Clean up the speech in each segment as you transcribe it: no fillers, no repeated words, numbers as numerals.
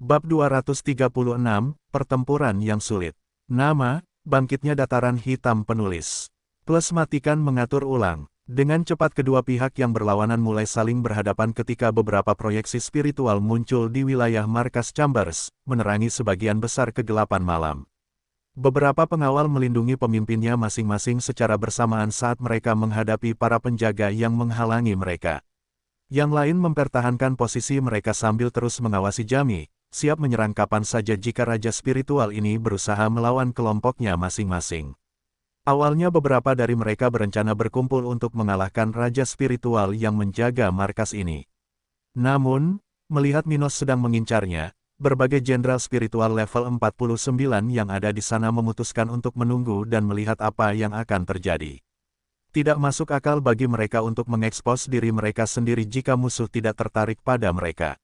Bab 236, Pertempuran yang Sulit. Nama, Bangkitnya Dataran Hitam. Penulis. Plus matikan mengatur ulang. Dengan cepat kedua pihak yang berlawanan mulai saling berhadapan ketika beberapa proyeksi spiritual muncul di wilayah markas Chambers, menerangi sebagian besar kegelapan malam. Beberapa pengawal melindungi pemimpinnya masing-masing secara bersamaan saat mereka menghadapi para penjaga yang menghalangi mereka. Yang lain mempertahankan posisi mereka sambil terus mengawasi Jami, siap menyerang kapan saja jika raja spiritual ini berusaha melawan kelompoknya masing-masing. Awalnya beberapa dari mereka berencana berkumpul untuk mengalahkan raja spiritual yang menjaga markas ini. Namun, melihat Minos sedang mengincarnya, berbagai jenderal spiritual level 49 yang ada di sana memutuskan untuk menunggu dan melihat apa yang akan terjadi. Tidak masuk akal bagi mereka untuk mengekspos diri mereka sendiri jika musuh tidak tertarik pada mereka.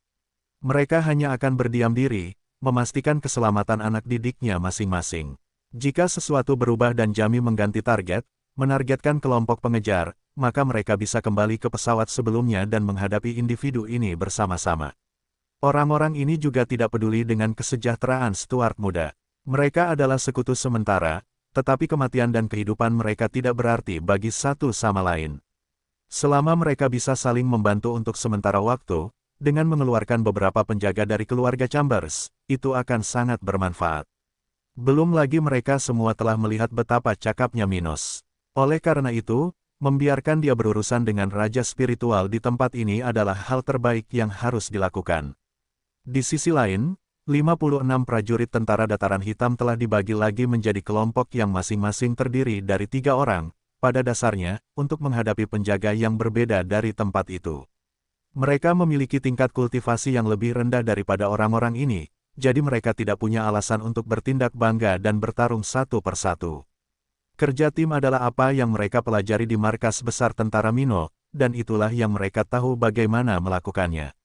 Mereka hanya akan berdiam diri, memastikan keselamatan anak didiknya masing-masing. Jika sesuatu berubah dan Jami mengganti target, menargetkan kelompok pengejar, maka mereka bisa kembali ke pesawat sebelumnya dan menghadapi individu ini bersama-sama. Orang-orang ini juga tidak peduli dengan kesejahteraan Stuart muda. Mereka adalah sekutu sementara, tetapi kematian dan kehidupan mereka tidak berarti bagi satu sama lain. Selama mereka bisa saling membantu untuk sementara waktu, dengan mengeluarkan beberapa penjaga dari keluarga Chambers, itu akan sangat bermanfaat. Belum lagi mereka semua telah melihat betapa cakapnya Minos. Oleh karena itu, membiarkan dia berurusan dengan raja spiritual di tempat ini adalah hal terbaik yang harus dilakukan. Di sisi lain, 56 prajurit tentara Dataran Hitam telah dibagi lagi menjadi kelompok yang masing-masing terdiri dari 3 orang, pada dasarnya, untuk menghadapi penjaga yang berbeda dari tempat itu. Mereka memiliki tingkat kultivasi yang lebih rendah daripada orang-orang ini, jadi mereka tidak punya alasan untuk bertindak bangga dan bertarung satu persatu. Kerja tim adalah apa yang mereka pelajari di markas besar tentara Mino, dan itulah yang mereka tahu bagaimana melakukannya.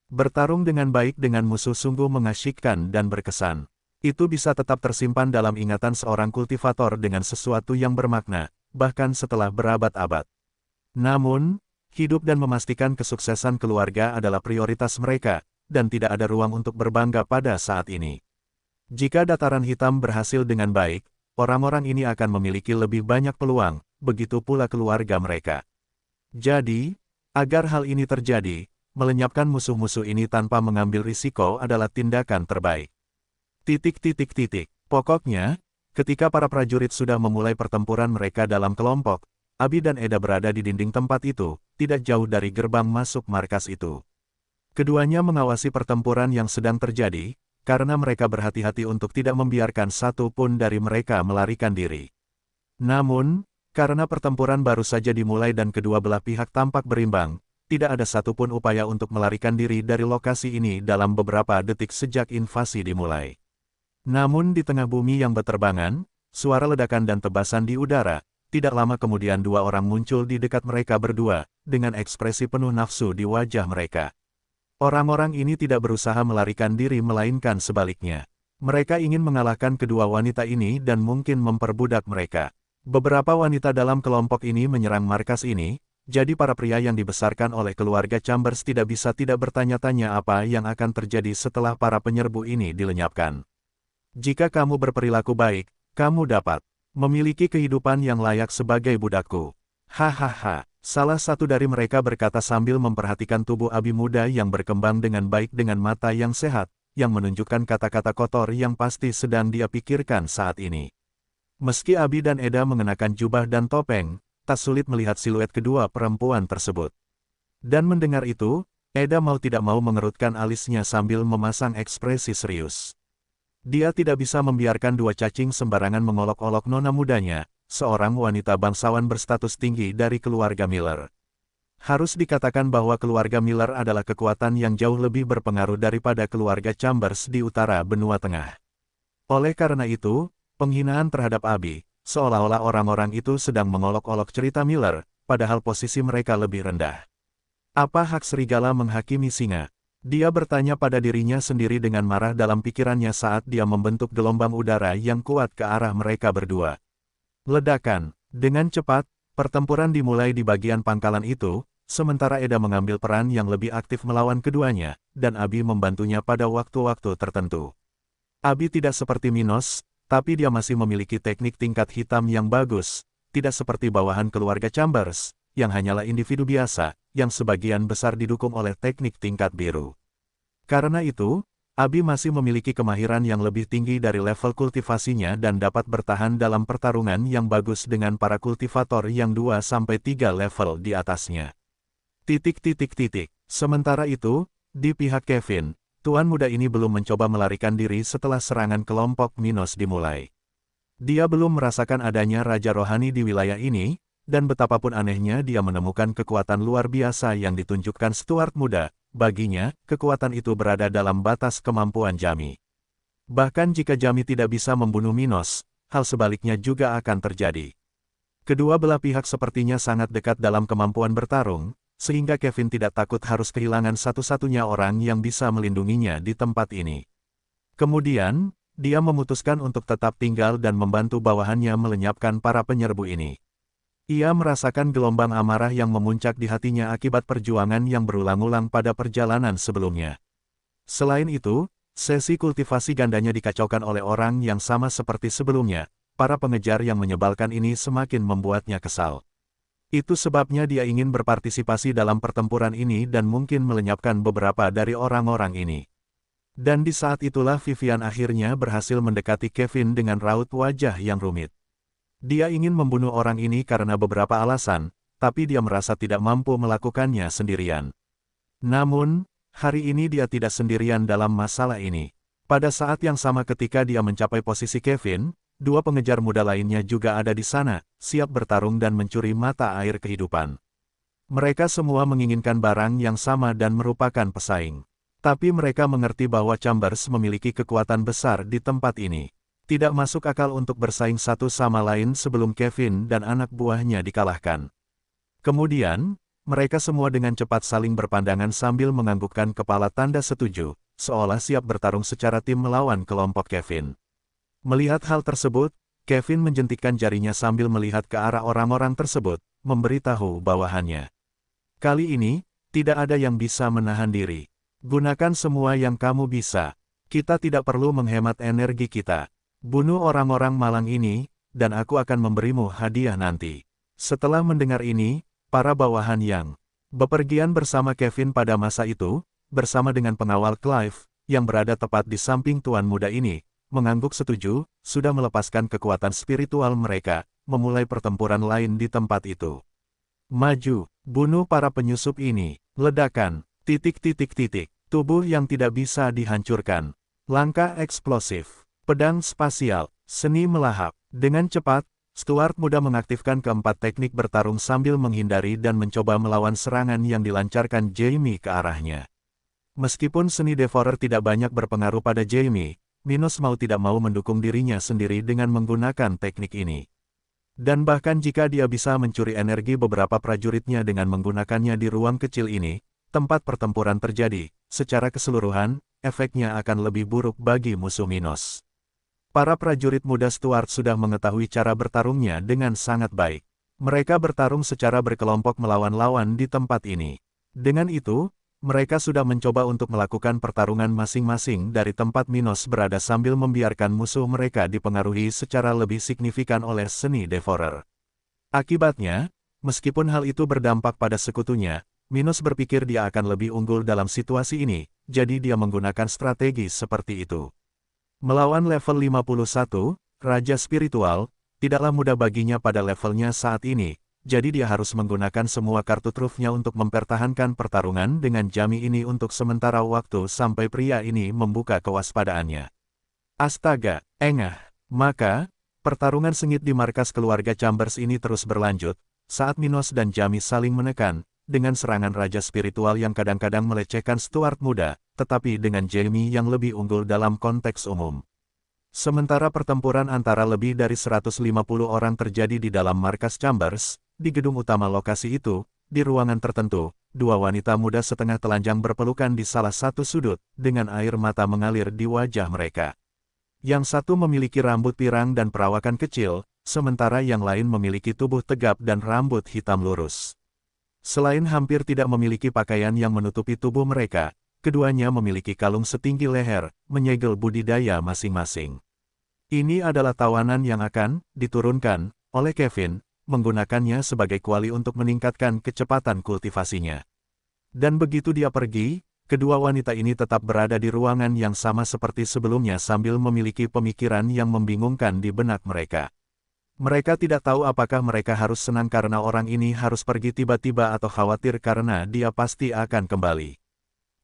Bertarung dengan baik dengan musuh sungguh mengasyikkan dan berkesan. Itu bisa tetap tersimpan dalam ingatan seorang kultivator dengan sesuatu yang bermakna, bahkan setelah berabad-abad. Namun, hidup dan memastikan kesuksesan keluarga adalah prioritas mereka, dan tidak ada ruang untuk berbangga pada saat ini. Jika Dataran Hitam berhasil dengan baik, orang-orang ini akan memiliki lebih banyak peluang, begitu pula keluarga mereka. Jadi, agar hal ini terjadi, melenyapkan musuh-musuh ini tanpa mengambil risiko adalah tindakan terbaik. Pokoknya, ketika para prajurit sudah memulai pertempuran mereka dalam kelompok, Abi dan Eda berada di dinding tempat itu, tidak jauh dari gerbang masuk markas itu. Keduanya mengawasi pertempuran yang sedang terjadi, karena mereka berhati-hati untuk tidak membiarkan satu pun dari mereka melarikan diri. Namun, karena pertempuran baru saja dimulai dan kedua belah pihak tampak berimbang, tidak ada satupun upaya untuk melarikan diri dari lokasi ini dalam beberapa detik sejak invasi dimulai. Namun di tengah bumi yang berterbangan, suara ledakan dan tebasan di udara, tidak lama kemudian 2 orang muncul di dekat mereka berdua, dengan ekspresi penuh nafsu di wajah mereka. Orang-orang ini tidak berusaha melarikan diri melainkan sebaliknya. Mereka ingin mengalahkan kedua wanita ini dan mungkin memperbudak mereka. Beberapa wanita dalam kelompok ini menyerang markas ini, jadi para pria yang dibesarkan oleh keluarga Chambers tidak bisa tidak bertanya-tanya apa yang akan terjadi setelah para penyerbu ini dilenyapkan. Jika kamu berperilaku baik, kamu dapat memiliki kehidupan yang layak sebagai budakku. Hahaha, salah satu dari mereka berkata sambil memperhatikan tubuh Abi muda yang berkembang dengan baik dengan mata yang sehat, yang menunjukkan kata-kata kotor yang pasti sedang dia pikirkan saat ini. Meski Abi dan Eda mengenakan jubah dan topeng, tak sulit melihat siluet kedua perempuan tersebut. Dan mendengar itu, Eda mau tidak mau mengerutkan alisnya sambil memasang ekspresi serius. Dia tidak bisa membiarkan 2 cacing sembarangan mengolok-olok nona mudanya, seorang wanita bangsawan berstatus tinggi dari keluarga Miller. Harus dikatakan bahwa keluarga Miller adalah kekuatan yang jauh lebih berpengaruh daripada keluarga Chambers di utara benua tengah. Oleh karena itu, penghinaan terhadap Abi, seolah-olah orang-orang itu sedang mengolok-olok cerita Miller, padahal posisi mereka lebih rendah. Apa hak serigala menghakimi singa? Dia bertanya pada dirinya sendiri dengan marah dalam pikirannya saat dia membentuk gelombang udara yang kuat ke arah mereka berdua. Ledakan. Dengan cepat, pertempuran dimulai di bagian pangkalan itu, sementara Eda mengambil peran yang lebih aktif melawan keduanya, dan Abi membantunya pada waktu-waktu tertentu. Abi tidak seperti Minos, tapi dia masih memiliki teknik tingkat hitam yang bagus, tidak seperti bawahan keluarga Chambers, yang hanyalah individu biasa, yang sebagian besar didukung oleh teknik tingkat biru. Karena itu, Abi masih memiliki kemahiran yang lebih tinggi dari level kultivasinya dan dapat bertahan dalam pertarungan yang bagus dengan para kultivator yang 2-3 level di atasnya. Sementara itu, di pihak Kevin, Tuan muda ini belum mencoba melarikan diri setelah serangan kelompok Minos dimulai. Dia belum merasakan adanya Raja Rohani di wilayah ini, dan betapapun anehnya dia menemukan kekuatan luar biasa yang ditunjukkan Stuart muda, baginya, kekuatan itu berada dalam batas kemampuan Jami. Bahkan jika Jami tidak bisa membunuh Minos, hal sebaliknya juga akan terjadi. Kedua belah pihak sepertinya sangat dekat dalam kemampuan bertarung, sehingga Kevin tidak takut harus kehilangan satu-satunya orang yang bisa melindunginya di tempat ini. Kemudian, dia memutuskan untuk tetap tinggal dan membantu bawahannya melenyapkan para penyerbu ini. Ia merasakan gelombang amarah yang memuncak di hatinya akibat perjuangan yang berulang-ulang pada perjalanan sebelumnya. Selain itu, sesi kultivasi gandanya dikacaukan oleh orang yang sama seperti sebelumnya. Para pengejar yang menyebalkan ini semakin membuatnya kesal. Itu sebabnya dia ingin berpartisipasi dalam pertempuran ini dan mungkin melenyapkan beberapa dari orang-orang ini. Dan di saat itulah Vivian akhirnya berhasil mendekati Kevin dengan raut wajah yang rumit. Dia ingin membunuh orang ini karena beberapa alasan, tapi dia merasa tidak mampu melakukannya sendirian. Namun, hari ini dia tidak sendirian dalam masalah ini. Pada saat yang sama ketika dia mencapai posisi Kevin, dua pengejar muda lainnya juga ada di sana, siap bertarung dan mencuri mata air kehidupan. Mereka semua menginginkan barang yang sama dan merupakan pesaing. Tapi mereka mengerti bahwa Chambers memiliki kekuatan besar di tempat ini. Tidak masuk akal untuk bersaing satu sama lain sebelum Kevin dan anak buahnya dikalahkan. Kemudian, mereka semua dengan cepat saling berpandangan sambil menganggukkan kepala tanda setuju, seolah siap bertarung secara tim melawan kelompok Kevin. Melihat hal tersebut, Kevin menjentikkan jarinya sambil melihat ke arah orang-orang tersebut, memberitahu bawahannya. Kali ini, tidak ada yang bisa menahan diri. Gunakan semua yang kamu bisa. Kita tidak perlu menghemat energi kita. Bunuh orang-orang malang ini, dan aku akan memberimu hadiah nanti. Setelah mendengar ini, para bawahan yang bepergian bersama Kevin pada masa itu, bersama dengan pengawal Clive, yang berada tepat di samping tuan muda ini, mengangguk setuju, sudah melepaskan kekuatan spiritual mereka, memulai pertempuran lain di tempat itu. Maju, bunuh para penyusup ini, ledakan, tubuh yang tidak bisa dihancurkan, langkah eksplosif. Pedang spasial, seni melahap. Dengan cepat, Stuart muda mengaktifkan keempat teknik bertarung sambil menghindari dan mencoba melawan serangan yang dilancarkan Jamie ke arahnya. Meskipun seni Devourer tidak banyak berpengaruh pada Jamie, Minos mau tidak mau mendukung dirinya sendiri dengan menggunakan teknik ini. Dan bahkan jika dia bisa mencuri energi beberapa prajuritnya dengan menggunakannya di ruang kecil ini, tempat pertempuran terjadi, secara keseluruhan, efeknya akan lebih buruk bagi musuh Minos. Para prajurit muda Stuart sudah mengetahui cara bertarungnya dengan sangat baik. Mereka bertarung secara berkelompok melawan lawan di tempat ini. Dengan itu, mereka sudah mencoba untuk melakukan pertarungan masing-masing dari tempat Minos berada sambil membiarkan musuh mereka dipengaruhi secara lebih signifikan oleh seni Devourer. Akibatnya, meskipun hal itu berdampak pada sekutunya, Minos berpikir dia akan lebih unggul dalam situasi ini, jadi dia menggunakan strategi seperti itu. Melawan level 51, Raja Spiritual, tidaklah mudah baginya pada levelnya saat ini, jadi dia harus menggunakan semua kartu trufnya untuk mempertahankan pertarungan dengan Jami ini untuk sementara waktu sampai pria ini membuka kewaspadaannya. Astaga, engah. Maka, pertarungan sengit di markas keluarga Chambers ini terus berlanjut, saat Minos dan Jami saling menekan, dengan serangan Raja Spiritual yang kadang-kadang melecehkan Stuart muda, tetapi dengan Jamie yang lebih unggul dalam konteks umum. Sementara pertempuran antara lebih dari 150 orang terjadi di dalam markas Chambers, di gedung utama lokasi itu, di ruangan tertentu, dua wanita muda setengah telanjang berpelukan di salah satu sudut, dengan air mata mengalir di wajah mereka. Yang satu memiliki rambut pirang dan perawakan kecil, sementara yang lain memiliki tubuh tegap dan rambut hitam lurus. Selain hampir tidak memiliki pakaian yang menutupi tubuh mereka, keduanya memiliki kalung setinggi leher, menyegel budidaya masing-masing. Ini adalah tawanan yang akan diturunkan oleh Kevin, menggunakannya sebagai kuali untuk meningkatkan kecepatan kultivasinya. Dan begitu dia pergi, kedua wanita ini tetap berada di ruangan yang sama seperti sebelumnya sambil memiliki pemikiran yang membingungkan di benak mereka. Mereka tidak tahu apakah mereka harus senang karena orang ini harus pergi tiba-tiba atau khawatir karena dia pasti akan kembali.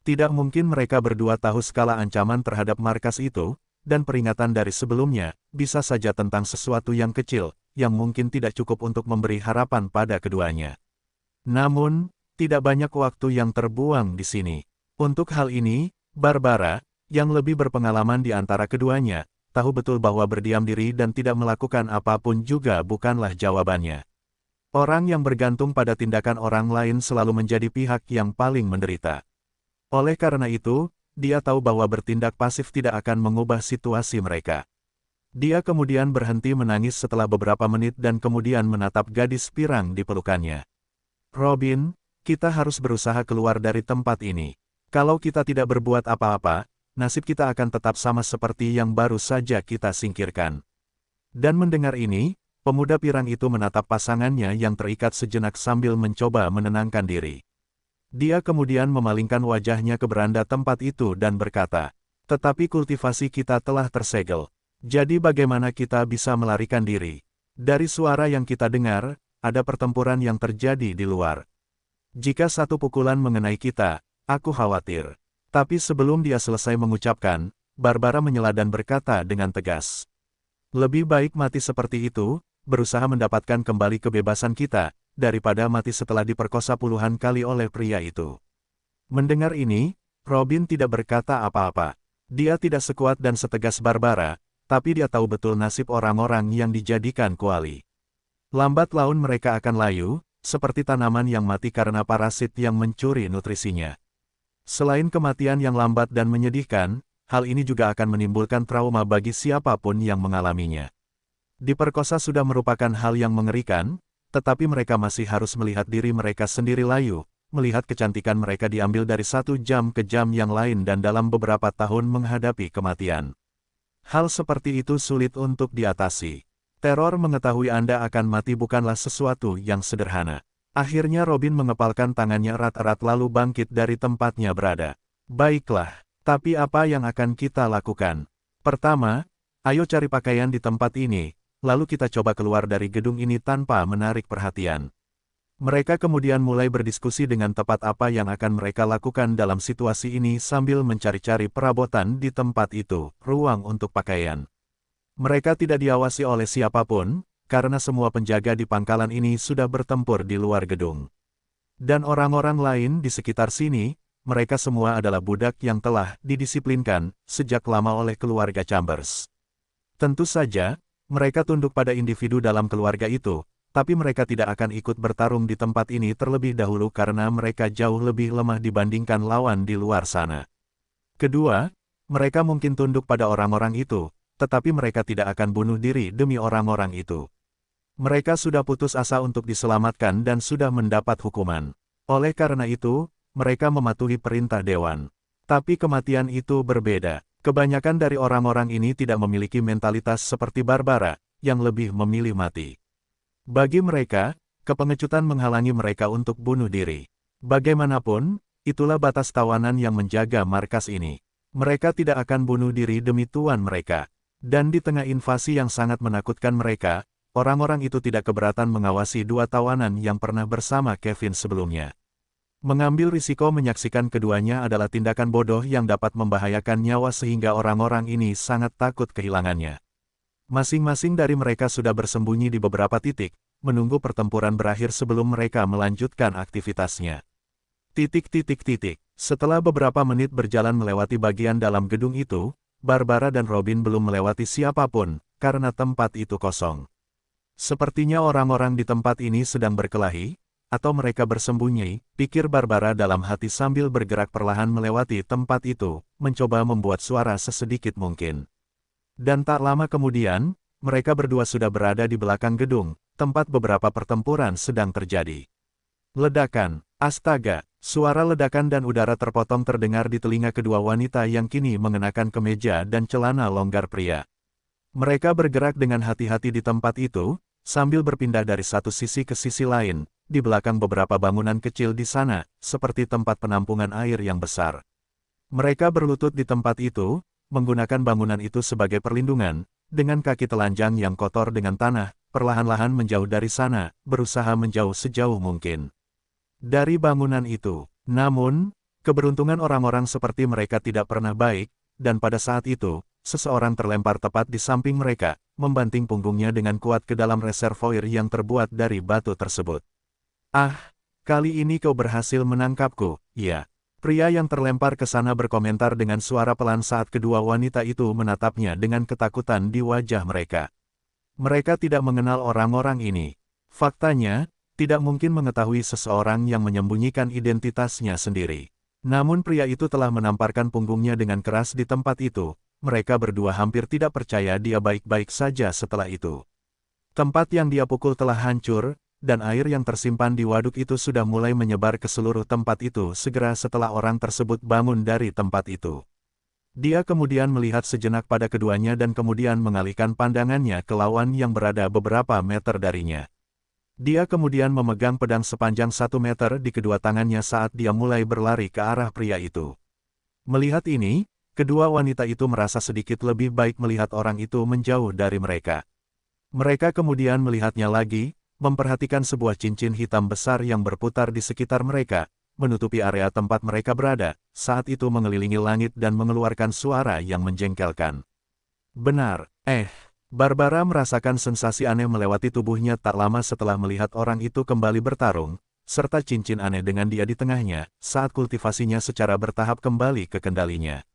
Tidak mungkin mereka berdua tahu skala ancaman terhadap markas itu, dan peringatan dari sebelumnya, bisa saja tentang sesuatu yang kecil, yang mungkin tidak cukup untuk memberi harapan pada keduanya. Namun, tidak banyak waktu yang terbuang di sini. Untuk hal ini, Barbara, yang lebih berpengalaman di antara keduanya, tahu betul bahwa berdiam diri dan tidak melakukan apapun juga bukanlah jawabannya. Orang yang bergantung pada tindakan orang lain selalu menjadi pihak yang paling menderita. Oleh karena itu, dia tahu bahwa bertindak pasif tidak akan mengubah situasi mereka. Dia kemudian berhenti menangis setelah beberapa menit dan kemudian menatap gadis pirang di pelukannya. Robin, kita harus berusaha keluar dari tempat ini. Kalau kita tidak berbuat apa-apa, nasib kita akan tetap sama seperti yang baru saja kita singkirkan. Dan mendengar ini, pemuda pirang itu menatap pasangannya yang terikat sejenak sambil mencoba menenangkan diri. Dia kemudian memalingkan wajahnya ke beranda tempat itu dan berkata, "Tetapi kultivasi kita telah tersegel. Jadi bagaimana kita bisa melarikan diri? Dari suara yang kita dengar, ada pertempuran yang terjadi di luar. Jika satu pukulan mengenai kita, aku khawatir." Tapi sebelum dia selesai mengucapkan, Barbara menyela dan berkata dengan tegas, "Lebih baik mati seperti itu, berusaha mendapatkan kembali kebebasan kita, daripada mati setelah diperkosa puluhan kali oleh pria itu." Mendengar ini, Robin tidak berkata apa-apa. Dia tidak sekuat dan setegas Barbara, tapi dia tahu betul nasib orang-orang yang dijadikan kuali. Lambat laun mereka akan layu, seperti tanaman yang mati karena parasit yang mencuri nutrisinya. Selain kematian yang lambat dan menyedihkan, hal ini juga akan menimbulkan trauma bagi siapapun yang mengalaminya. Diperkosa sudah merupakan hal yang mengerikan, tetapi mereka masih harus melihat diri mereka sendiri layu, melihat kecantikan mereka diambil dari satu jam ke jam yang lain dan dalam beberapa tahun menghadapi kematian. Hal seperti itu sulit untuk diatasi. Teror mengetahui Anda akan mati bukanlah sesuatu yang sederhana. Akhirnya Robin mengepalkan tangannya erat-erat lalu bangkit dari tempatnya berada. "Baiklah, tapi apa yang akan kita lakukan? Pertama, ayo cari pakaian di tempat ini, lalu kita coba keluar dari gedung ini tanpa menarik perhatian." Mereka kemudian mulai berdiskusi dengan tepat apa yang akan mereka lakukan dalam situasi ini sambil mencari-cari perabotan di tempat itu, ruang untuk pakaian. Mereka tidak diawasi oleh siapapun, karena semua penjaga di pangkalan ini sudah bertempur di luar gedung. Dan orang-orang lain di sekitar sini, mereka semua adalah budak yang telah didisiplinkan sejak lama oleh keluarga Chambers. Tentu saja, mereka tunduk pada individu dalam keluarga itu, tapi mereka tidak akan ikut bertarung di tempat ini terlebih dahulu karena mereka jauh lebih lemah dibandingkan lawan di luar sana. Kedua, mereka mungkin tunduk pada orang-orang itu, tetapi mereka tidak akan bunuh diri demi orang-orang itu. Mereka sudah putus asa untuk diselamatkan dan sudah mendapat hukuman. Oleh karena itu, mereka mematuhi perintah dewan. Tapi kematian itu berbeda. Kebanyakan dari orang-orang ini tidak memiliki mentalitas seperti Barbara, yang lebih memilih mati. Bagi mereka, kepengecutan menghalangi mereka untuk bunuh diri. Bagaimanapun, itulah batas tawanan yang menjaga markas ini. Mereka tidak akan bunuh diri demi tuan mereka. Dan di tengah invasi yang sangat menakutkan mereka, orang-orang itu tidak keberatan mengawasi dua tawanan yang pernah bersama Kevin sebelumnya. Mengambil risiko menyaksikan keduanya adalah tindakan bodoh yang dapat membahayakan nyawa sehingga orang-orang ini sangat takut kehilangannya. Masing-masing dari mereka sudah bersembunyi di beberapa titik, menunggu pertempuran berakhir sebelum mereka melanjutkan aktivitasnya. Setelah beberapa menit berjalan melewati bagian dalam gedung itu, Barbara dan Robin belum melewati siapapun, karena tempat itu kosong. Sepertinya orang-orang di tempat ini sedang berkelahi, atau mereka bersembunyi, pikir Barbara dalam hati sambil bergerak perlahan melewati tempat itu, mencoba membuat suara sesedikit mungkin. Dan tak lama kemudian, mereka berdua sudah berada di belakang gedung, tempat beberapa pertempuran sedang terjadi. Ledakan, astaga, suara ledakan dan udara terpotong terdengar di telinga kedua wanita yang kini mengenakan kemeja dan celana longgar pria. Mereka bergerak dengan hati-hati di tempat itu, sambil berpindah dari satu sisi ke sisi lain, di belakang beberapa bangunan kecil di sana, seperti tempat penampungan air yang besar. Mereka berlutut di tempat itu, menggunakan bangunan itu sebagai perlindungan, dengan kaki telanjang yang kotor dengan tanah, perlahan-lahan menjauh dari sana, berusaha menjauh sejauh mungkin dari bangunan itu. Namun, keberuntungan orang-orang seperti mereka tidak pernah baik, dan pada saat itu, seseorang terlempar tepat di samping mereka, membanting punggungnya dengan kuat ke dalam reservoir yang terbuat dari batu tersebut. "Ah, kali ini kau berhasil menangkapku, ya." Pria yang terlempar ke sana berkomentar dengan suara pelan saat kedua wanita itu menatapnya dengan ketakutan di wajah mereka. Mereka tidak mengenal orang-orang ini. Faktanya, tidak mungkin mengetahui seseorang yang menyembunyikan identitasnya sendiri. Namun pria itu telah menamparkan punggungnya dengan keras di tempat itu. Mereka berdua hampir tidak percaya dia baik-baik saja setelah itu. Tempat yang dia pukul telah hancur, dan air yang tersimpan di waduk itu sudah mulai menyebar ke seluruh tempat itu segera setelah orang tersebut bangun dari tempat itu. Dia kemudian melihat sejenak pada keduanya dan kemudian mengalihkan pandangannya ke lawan yang berada beberapa meter darinya. Dia kemudian memegang pedang sepanjang 1 meter di kedua tangannya saat dia mulai berlari ke arah pria itu. Melihat ini, kedua wanita itu merasa sedikit lebih baik melihat orang itu menjauh dari mereka. Mereka kemudian melihatnya lagi, memperhatikan sebuah cincin hitam besar yang berputar di sekitar mereka, menutupi area tempat mereka berada, saat itu mengelilingi langit dan mengeluarkan suara yang menjengkelkan. Benar, Barbara merasakan sensasi aneh melewati tubuhnya tak lama setelah melihat orang itu kembali bertarung, serta cincin aneh dengan dia di tengahnya, saat kultivasinya secara bertahap kembali ke kendalinya.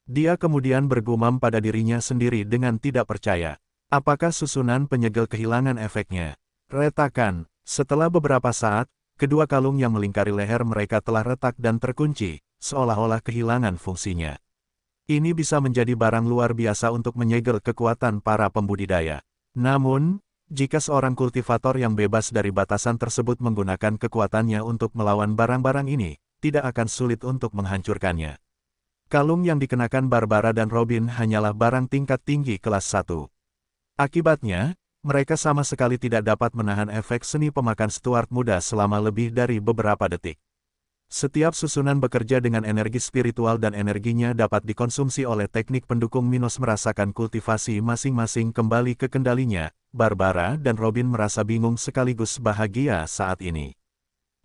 Dia kemudian bergumam pada dirinya sendiri dengan tidak percaya. Apakah susunan penyegel kehilangan efeknya? Retakan. Setelah beberapa saat, kedua kalung yang melingkari leher mereka telah retak dan terkunci, seolah-olah kehilangan fungsinya. Ini bisa menjadi barang luar biasa untuk menyegel kekuatan para pembudidaya. Namun, jika seorang kultivator yang bebas dari batasan tersebut menggunakan kekuatannya untuk melawan barang-barang ini, tidak akan sulit untuk menghancurkannya. Kalung yang dikenakan Barbara dan Robin hanyalah barang tingkat tinggi kelas 1. Akibatnya, mereka sama sekali tidak dapat menahan efek seni pemakan Stuart muda selama lebih dari beberapa detik. Setiap susunan bekerja dengan energi spiritual dan energinya dapat dikonsumsi oleh teknik pendukung Minos merasakan kultivasi masing-masing kembali ke kendalinya. Barbara dan Robin merasa bingung sekaligus bahagia saat ini.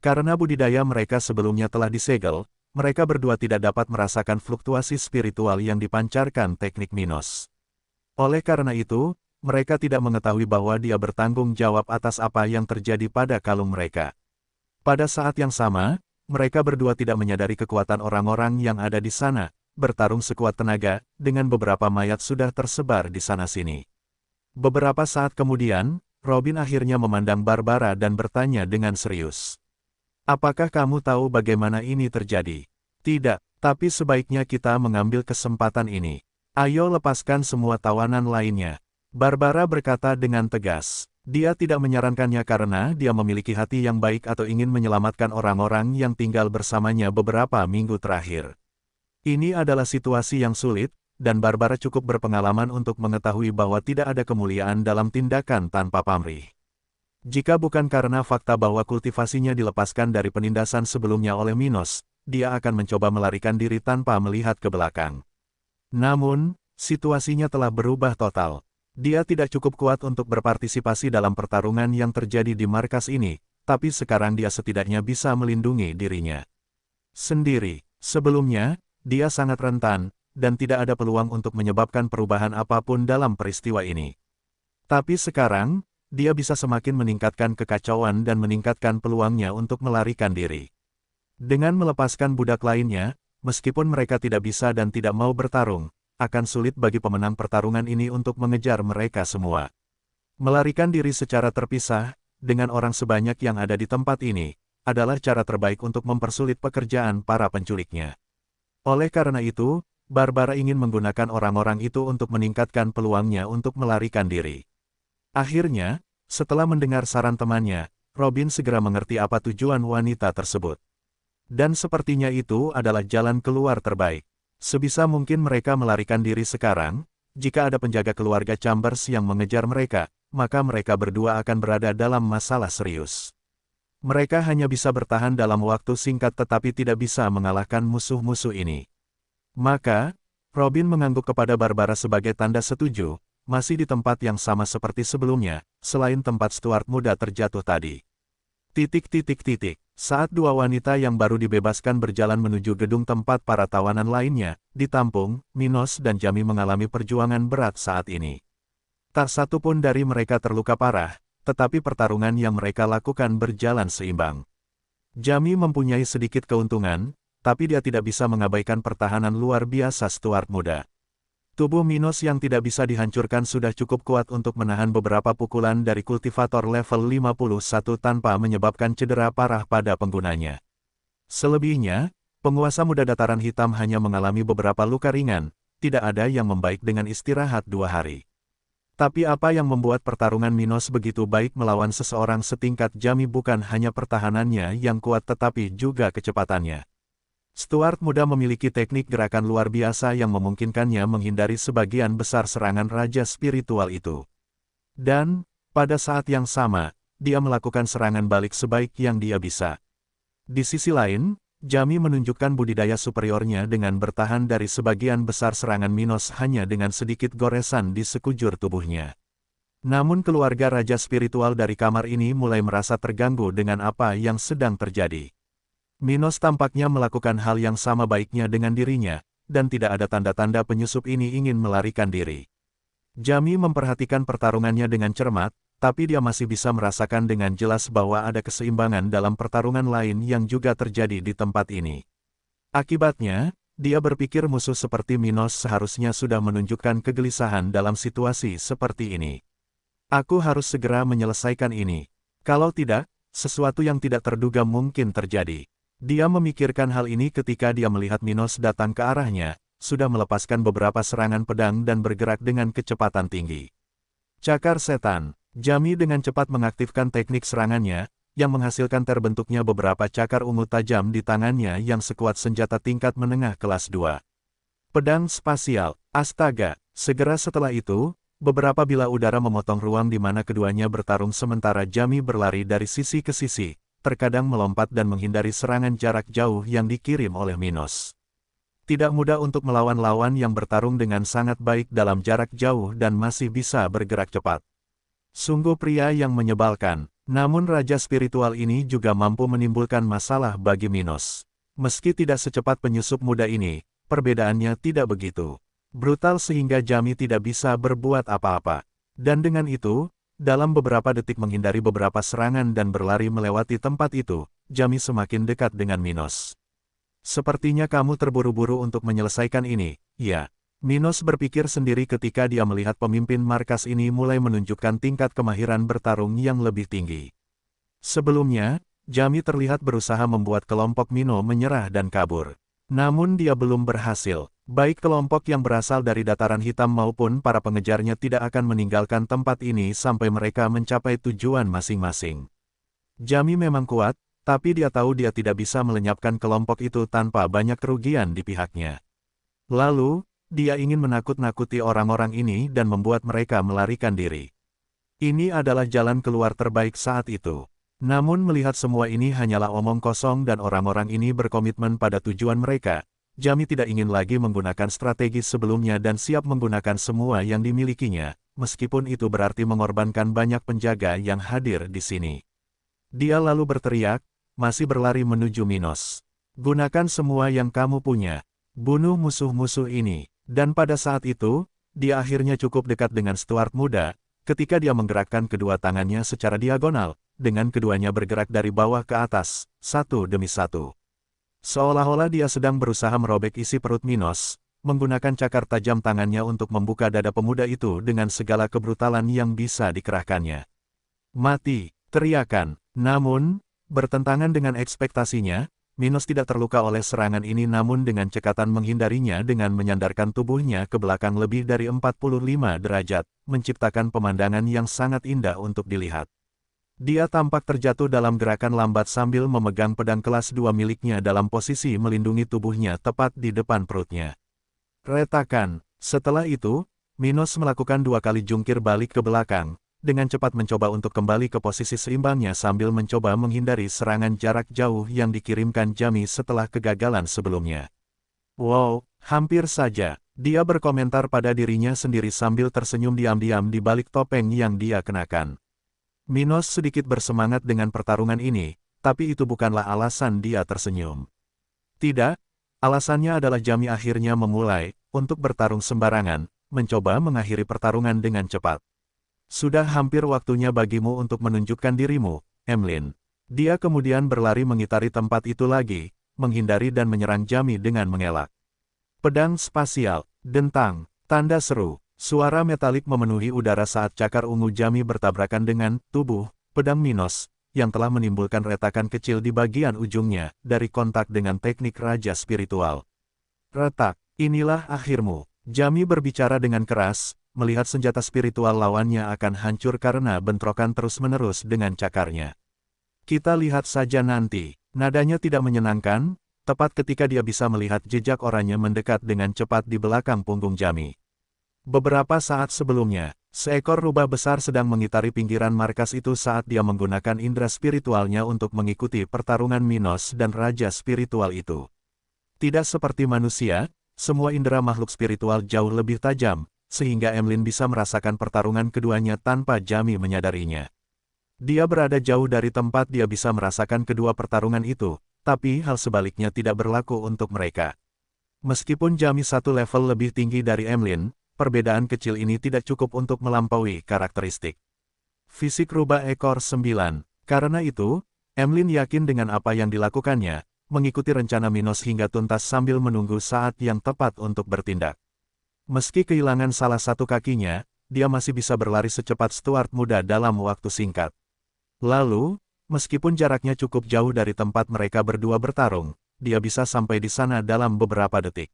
Karena budidaya mereka sebelumnya telah disegel, mereka berdua tidak dapat merasakan fluktuasi spiritual yang dipancarkan teknik Minos. Oleh karena itu, mereka tidak mengetahui bahwa dia bertanggung jawab atas apa yang terjadi pada kalung mereka. Pada saat yang sama, mereka berdua tidak menyadari kekuatan orang-orang yang ada di sana, bertarung sekuat tenaga, dengan beberapa mayat sudah tersebar di sana-sini. Beberapa saat kemudian, Robin akhirnya memandang Barbara dan bertanya dengan serius. "Apakah kamu tahu bagaimana ini terjadi?" "Tidak, tapi sebaiknya kita mengambil kesempatan ini. Ayo lepaskan semua tawanan lainnya," Barbara berkata dengan tegas. Dia tidak menyarankannya karena dia memiliki hati yang baik atau ingin menyelamatkan orang-orang yang tinggal bersamanya beberapa minggu terakhir. Ini adalah situasi yang sulit, dan Barbara cukup berpengalaman untuk mengetahui bahwa tidak ada kemuliaan dalam tindakan tanpa pamrih. Jika bukan karena fakta bahwa kultivasinya dilepaskan dari penindasan sebelumnya oleh Minos, dia akan mencoba melarikan diri tanpa melihat ke belakang. Namun, situasinya telah berubah total. Dia tidak cukup kuat untuk berpartisipasi dalam pertarungan yang terjadi di markas ini, tapi sekarang dia setidaknya bisa melindungi dirinya sendiri. Sebelumnya, dia sangat rentan, dan tidak ada peluang untuk menyebabkan perubahan apapun dalam peristiwa ini. Tapi sekarang, dia bisa semakin meningkatkan kekacauan dan meningkatkan peluangnya untuk melarikan diri. Dengan melepaskan budak lainnya, meskipun mereka tidak bisa dan tidak mau bertarung, akan sulit bagi pemenang pertarungan ini untuk mengejar mereka semua. Melarikan diri secara terpisah, dengan orang sebanyak yang ada di tempat ini, adalah cara terbaik untuk mempersulit pekerjaan para penculiknya. Oleh karena itu, Barbara ingin menggunakan orang-orang itu untuk meningkatkan peluangnya untuk melarikan diri. Akhirnya, setelah mendengar saran temannya, Robin segera mengerti apa tujuan wanita tersebut. Dan sepertinya itu adalah jalan keluar terbaik. Sebisa mungkin mereka melarikan diri sekarang. Jika ada penjaga keluarga Chambers yang mengejar mereka, maka mereka berdua akan berada dalam masalah serius. Mereka hanya bisa bertahan dalam waktu singkat tetapi tidak bisa mengalahkan musuh-musuh ini. Maka, Robin mengangguk kepada Barbara sebagai tanda setuju, masih di tempat yang sama seperti sebelumnya, selain tempat Stuart muda terjatuh tadi. Saat dua wanita yang baru dibebaskan berjalan menuju gedung tempat para tawanan lainnya, ditampung, Minos dan Jamie mengalami perjuangan berat saat ini. Tak satu pun dari mereka terluka parah, tetapi pertarungan yang mereka lakukan berjalan seimbang. Jamie mempunyai sedikit keuntungan, tapi dia tidak bisa mengabaikan pertahanan luar biasa Stuart muda. Tubuh Minos yang tidak bisa dihancurkan sudah cukup kuat untuk menahan beberapa pukulan dari kultivator level 51 tanpa menyebabkan cedera parah pada penggunanya. Selebihnya, penguasa muda dataran hitam hanya mengalami beberapa luka ringan, tidak ada yang membaik dengan istirahat 2 hari. Tapi apa yang membuat pertarungan Minos begitu baik melawan seseorang setingkat Jamie bukan hanya pertahanannya yang kuat tetapi juga kecepatannya. Stuart muda memiliki teknik gerakan luar biasa yang memungkinkannya menghindari sebagian besar serangan raja spiritual itu. Dan, pada saat yang sama, dia melakukan serangan balik sebaik yang dia bisa. Di sisi lain, Jamie menunjukkan budidaya superiornya dengan bertahan dari sebagian besar serangan Minos hanya dengan sedikit goresan di sekujur tubuhnya. Namun keluarga raja spiritual dari kamar ini mulai merasa terganggu dengan apa yang sedang terjadi. Minos tampaknya melakukan hal yang sama baiknya dengan dirinya, dan tidak ada tanda-tanda penyusup ini ingin melarikan diri. Jamie memperhatikan pertarungannya dengan cermat, tapi dia masih bisa merasakan dengan jelas bahwa ada keseimbangan dalam pertarungan lain yang juga terjadi di tempat ini. Akibatnya, dia berpikir musuh seperti Minos seharusnya sudah menunjukkan kegelisahan dalam situasi seperti ini. Aku harus segera menyelesaikan ini. Kalau tidak, sesuatu yang tidak terduga mungkin terjadi. Dia memikirkan hal ini ketika dia melihat Minos datang ke arahnya, sudah melepaskan beberapa serangan pedang dan bergerak dengan kecepatan tinggi. Cakar setan, Jamie dengan cepat mengaktifkan teknik serangannya, yang menghasilkan terbentuknya beberapa cakar ungu tajam di tangannya yang sekuat senjata tingkat menengah kelas 2. Pedang spasial, astaga, segera setelah itu, beberapa bilah udara memotong ruang di mana keduanya bertarung sementara Jamie berlari dari sisi ke sisi, terkadang melompat dan menghindari serangan jarak jauh yang dikirim oleh Minos. Tidak mudah untuk melawan lawan yang bertarung dengan sangat baik dalam jarak jauh dan masih bisa bergerak cepat. Sungguh pria yang menyebalkan, namun raja spiritual ini juga mampu menimbulkan masalah bagi Minos. Meski tidak secepat penyusup muda ini, perbedaannya tidak begitu brutal sehingga Jamie tidak bisa berbuat apa-apa. Dan dengan itu, dalam beberapa detik menghindari beberapa serangan dan berlari melewati tempat itu, Jamie semakin dekat dengan Minos. Sepertinya kamu terburu-buru untuk menyelesaikan ini, ya. Minos berpikir sendiri ketika dia melihat pemimpin markas ini mulai menunjukkan tingkat kemahiran bertarung yang lebih tinggi. Sebelumnya, Jamie terlihat berusaha membuat kelompok Mino menyerah dan kabur. Namun dia belum berhasil. Baik kelompok yang berasal dari dataran hitam maupun para pengejarnya tidak akan meninggalkan tempat ini sampai mereka mencapai tujuan masing-masing. Jamie memang kuat, tapi dia tahu dia tidak bisa melenyapkan kelompok itu tanpa banyak kerugian di pihaknya. Lalu, dia ingin menakut-nakuti orang-orang ini dan membuat mereka melarikan diri. Ini adalah jalan keluar terbaik saat itu. Namun melihat semua ini hanyalah omong kosong dan orang-orang ini berkomitmen pada tujuan mereka, Jamie tidak ingin lagi menggunakan strategi sebelumnya dan siap menggunakan semua yang dimilikinya, meskipun itu berarti mengorbankan banyak penjaga yang hadir di sini. Dia lalu berteriak, masih berlari menuju Minos. Gunakan semua yang kamu punya. Bunuh musuh-musuh ini. Dan pada saat itu, dia akhirnya cukup dekat dengan Stuart muda, ketika dia menggerakkan kedua tangannya secara diagonal, dengan keduanya bergerak dari bawah ke atas, satu demi satu. Seolah-olah dia sedang berusaha merobek isi perut Minos, menggunakan cakar tajam tangannya untuk membuka dada pemuda itu dengan segala kebrutalan yang bisa dikerahkannya. Mati, teriakan. Namun, bertentangan dengan ekspektasinya, Minos tidak terluka oleh serangan ini namun dengan cekatan menghindarinya dengan menyandarkan tubuhnya ke belakang lebih dari 45 derajat, menciptakan pemandangan yang sangat indah untuk dilihat. Dia tampak terjatuh dalam gerakan lambat sambil memegang pedang kelas 2 miliknya dalam posisi melindungi tubuhnya tepat di depan perutnya. Retakan. Setelah itu, Minos melakukan 2 kali jungkir balik ke belakang, dengan cepat mencoba untuk kembali ke posisi seimbangnya sambil mencoba menghindari serangan jarak jauh yang dikirimkan Jami setelah kegagalan sebelumnya. Wow, hampir saja. Dia berkomentar pada dirinya sendiri sambil tersenyum diam-diam di balik topeng yang dia kenakan. Minos sedikit bersemangat dengan pertarungan ini, tapi itu bukanlah alasan dia tersenyum. Tidak, alasannya adalah Jami akhirnya memulai, untuk bertarung sembarangan, mencoba mengakhiri pertarungan dengan cepat. Sudah hampir waktunya bagimu untuk menunjukkan dirimu, Emlyn. Dia kemudian berlari mengitari tempat itu lagi, menghindari dan menyerang Jami dengan mengelak. Pedang spasial, dentang, tanda seru. Suara metalik memenuhi udara saat cakar ungu Jami bertabrakan dengan tubuh pedang Minos, yang telah menimbulkan retakan kecil di bagian ujungnya dari kontak dengan teknik Raja Spiritual. Retak, inilah akhirmu. Jami berbicara dengan keras, melihat senjata spiritual lawannya akan hancur karena bentrokan terus-menerus dengan cakarnya. Kita lihat saja nanti. Nadanya tidak menyenangkan, tepat ketika dia bisa melihat jejak oranye mendekat dengan cepat di belakang punggung Jami. Beberapa saat sebelumnya, seekor rubah besar sedang mengitari pinggiran markas itu saat dia menggunakan indera spiritualnya untuk mengikuti pertarungan Minos dan Raja Spiritual itu. Tidak seperti manusia, semua indera makhluk spiritual jauh lebih tajam, sehingga Emlyn bisa merasakan pertarungan keduanya tanpa Jami menyadarinya. Dia berada jauh dari tempat dia bisa merasakan kedua pertarungan itu, tapi hal sebaliknya tidak berlaku untuk mereka. Meskipun Jami satu level lebih tinggi dari Emlyn, perbedaan kecil ini tidak cukup untuk melampaui karakteristik fisik rubah ekor 9. Karena itu, Emlyn yakin dengan apa yang dilakukannya, mengikuti rencana Minos hingga tuntas sambil menunggu saat yang tepat untuk bertindak. Meski kehilangan salah satu kakinya, dia masih bisa berlari secepat Stuart muda dalam waktu singkat. Lalu, meskipun jaraknya cukup jauh dari tempat mereka berdua bertarung, dia bisa sampai di sana dalam beberapa detik.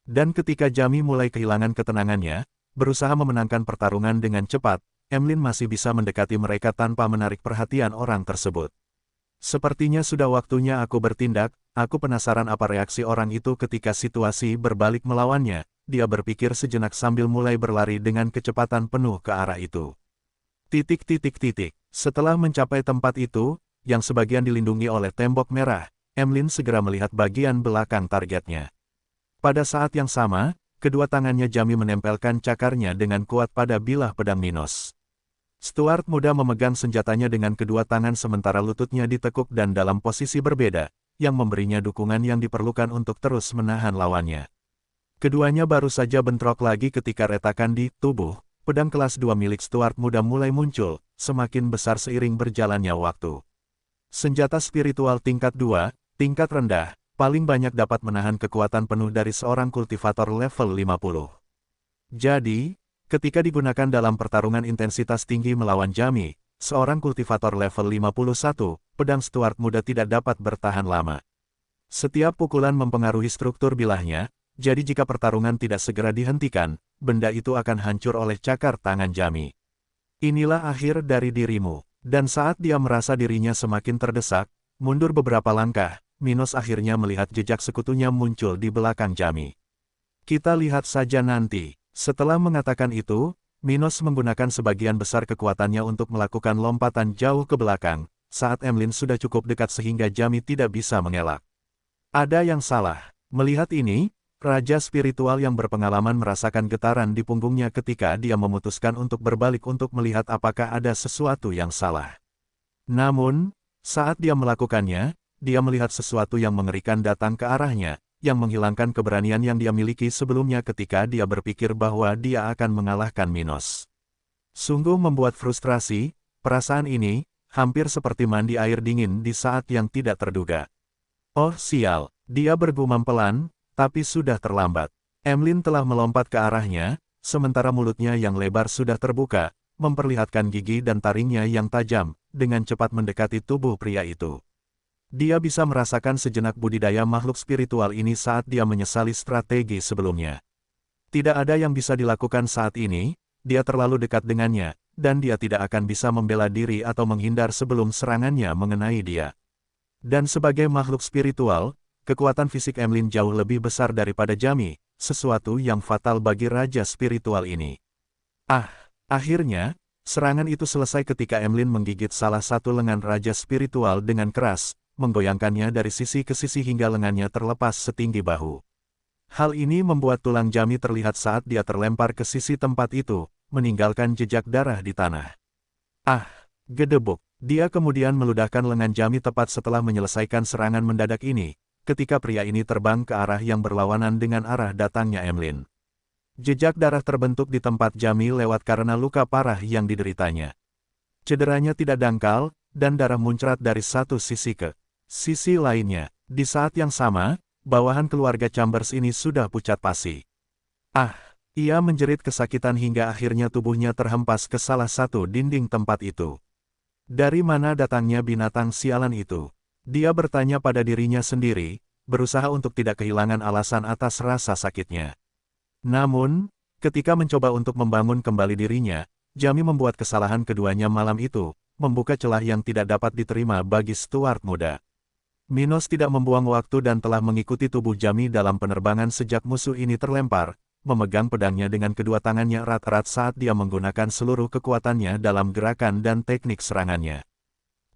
Dan ketika Jami mulai kehilangan ketenangannya, berusaha memenangkan pertarungan dengan cepat, Emlyn masih bisa mendekati mereka tanpa menarik perhatian orang tersebut. Sepertinya sudah waktunya aku bertindak, aku penasaran apa reaksi orang itu ketika situasi berbalik melawannya, dia berpikir sejenak sambil mulai berlari dengan kecepatan penuh ke arah itu. Setelah mencapai tempat itu, yang sebagian dilindungi oleh tembok merah, Emlyn segera melihat bagian belakang targetnya. Pada saat yang sama, kedua tangannya Jami menempelkan cakarnya dengan kuat pada bilah pedang Minos. Stuart muda memegang senjatanya dengan kedua tangan sementara lututnya ditekuk dan dalam posisi berbeda, yang memberinya dukungan yang diperlukan untuk terus menahan lawannya. Keduanya baru saja bentrok lagi ketika retakan di tubuh pedang kelas 2 milik Stuart muda mulai muncul, semakin besar seiring berjalannya waktu. Senjata spiritual tingkat 2, tingkat rendah, paling banyak dapat menahan kekuatan penuh dari seorang kultivator level 50. Jadi, ketika digunakan dalam pertarungan intensitas tinggi melawan Jami, seorang kultivator level 51, pedang Stuart muda tidak dapat bertahan lama. Setiap pukulan mempengaruhi struktur bilahnya, jadi jika pertarungan tidak segera dihentikan, benda itu akan hancur oleh cakar tangan Jami. Inilah akhir dari dirimu. Dan saat dia merasa dirinya semakin terdesak, mundur beberapa langkah, Minos akhirnya melihat jejak sekutunya muncul di belakang Jami. Kita lihat saja nanti. Setelah mengatakan itu, Minos menggunakan sebagian besar kekuatannya untuk melakukan lompatan jauh ke belakang, saat Emlyn sudah cukup dekat sehingga Jami tidak bisa mengelak. Ada yang salah. Melihat ini, Raja Spiritual yang berpengalaman merasakan getaran di punggungnya ketika dia memutuskan untuk berbalik untuk melihat apakah ada sesuatu yang salah. Namun, saat dia melakukannya, dia melihat sesuatu yang mengerikan datang ke arahnya, yang menghilangkan keberanian yang dia miliki sebelumnya ketika dia berpikir bahwa dia akan mengalahkan Minos. Sungguh membuat frustrasi, perasaan ini, hampir seperti mandi air dingin di saat yang tidak terduga. Oh sial, dia bergumam pelan, tapi sudah terlambat. Emlyn telah melompat ke arahnya, sementara mulutnya yang lebar sudah terbuka, memperlihatkan gigi dan taringnya yang tajam, dengan cepat mendekati tubuh pria itu. Dia bisa merasakan sejenak budidaya makhluk spiritual ini saat dia menyesali strategi sebelumnya. Tidak ada yang bisa dilakukan saat ini, dia terlalu dekat dengannya, dan dia tidak akan bisa membela diri atau menghindar sebelum serangannya mengenai dia. Dan sebagai makhluk spiritual, kekuatan fisik Emlyn jauh lebih besar daripada Jamie, sesuatu yang fatal bagi raja spiritual ini. Akhirnya, serangan itu selesai ketika Emlyn menggigit salah satu lengan raja spiritual dengan keras, menggoyangkannya dari sisi ke sisi hingga lengannya terlepas setinggi bahu. Hal ini membuat tulang Jamie terlihat saat dia terlempar ke sisi tempat itu, meninggalkan jejak darah di tanah. Gedebuk. Dia kemudian meludahkan lengan Jamie tepat setelah menyelesaikan serangan mendadak ini, ketika pria ini terbang ke arah yang berlawanan dengan arah datangnya Emlyn. Jejak darah terbentuk di tempat Jamie lewat karena luka parah yang dideritanya. Cederanya tidak dangkal, dan darah muncrat dari satu sisi ke sisi lainnya. Di saat yang sama, bawahan keluarga Chambers ini sudah pucat pasi. Ia menjerit kesakitan hingga akhirnya tubuhnya terhempas ke salah satu dinding tempat itu. Dari mana datangnya binatang sialan itu? Dia bertanya pada dirinya sendiri, berusaha untuk tidak kehilangan alasan atas rasa sakitnya. Namun, ketika mencoba untuk membangun kembali dirinya, Jamie membuat kesalahan keduanya malam itu, membuka celah yang tidak dapat diterima bagi Stuart muda. Minos tidak membuang waktu dan telah mengikuti tubuh Jamie dalam penerbangan sejak musuh ini terlempar, memegang pedangnya dengan kedua tangannya erat-erat saat dia menggunakan seluruh kekuatannya dalam gerakan dan teknik serangannya.